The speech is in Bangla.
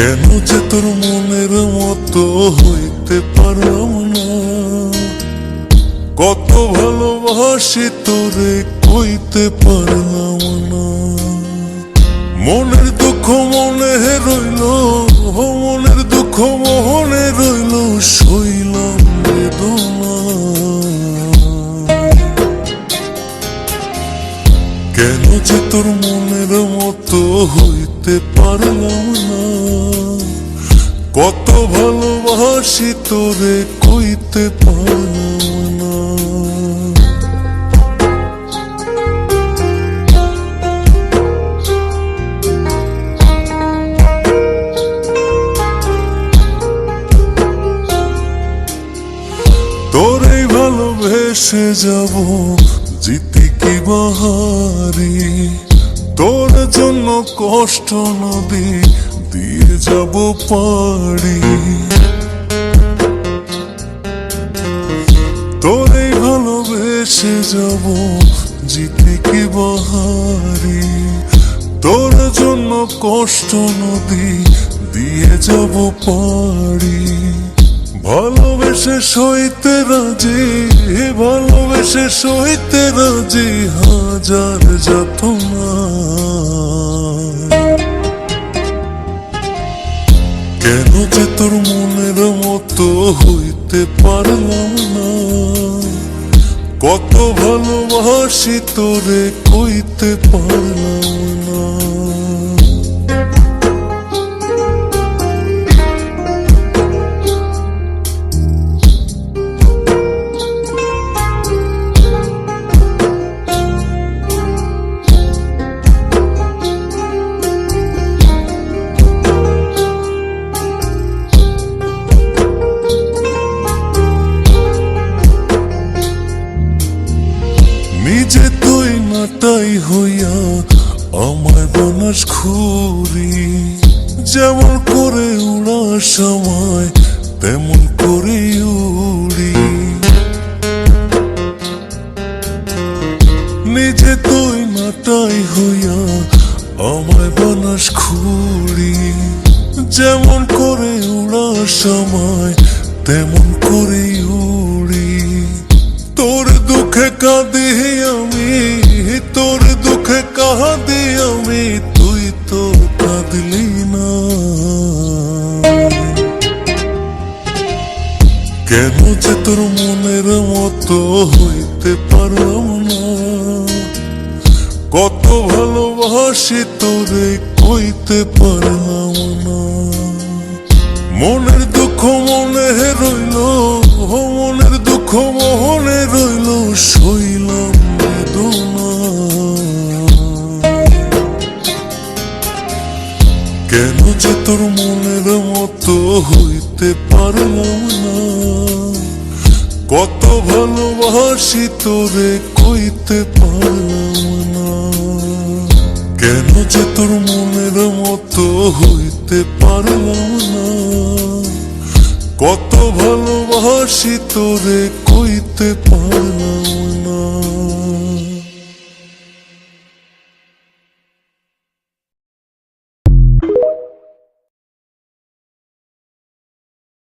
কেন যে তোর মনের মতো হইতে পারলাম না, কত ভালোবাসি তোরে কইতে পারলাম না। মনের দুঃখ মনে রইল, মনের দুঃখ মনে রইল, সইলাম বেদনা। কেন যে তোর মনের মতো হইতে পারলাম না, কত ভালোবাসি তোরে কইতে পারলাম না। তোরে ভালোবেসে যাব জিতি কি বাহারি, তোর জন্য কষ্ট নদী দিয়ে যাব পাড়ি। তোরে ভালোবেসে যাব জিতি কি বাহারি, তোর জন্য কষ্ট নদী দিয়ে যাব পাড়ি। ভালোবেসে সইতে রাজি, ভালোবেসে সইতে রাজি, হাজার যাতনা। কেন যে তোর মনের মতো হইতে পারলাম না, কত ভালোবাসি তোরে কইতে পারলাম না। নিজে তুই নাটাই হইয়া আমায় বানাস খুরি, যেমন করে উড়ার সময় তেমন করে উড়ি। নিজে তুই নাটাই হইয়া আমায় বানাস খুরি, যেমন করে উড়ার সময় তেমন করে উড়ি। তোর দুঃখে কাঁদি আমি, তোর দুঃখে কাঁদি আমি, তুই তো কাঁদলি না। কেন যে তোর মনের মতো হইতে পারলাম না, কত ভালোবাসি তোরে কইতে পারলাম না। মনের দুঃখ মনে রইল, মনের দুঃখ মনে রইল, সইলাম বেদনা। কেন যে তোর মনের মতো হইতে পারলাম না, কত ভালোবাসি তোরে কইতে পারলাম না। কেন যে তোর মনের মতো হইতে পারলাম না, কত ভালোবাসি তোরে কইতে পারলাম।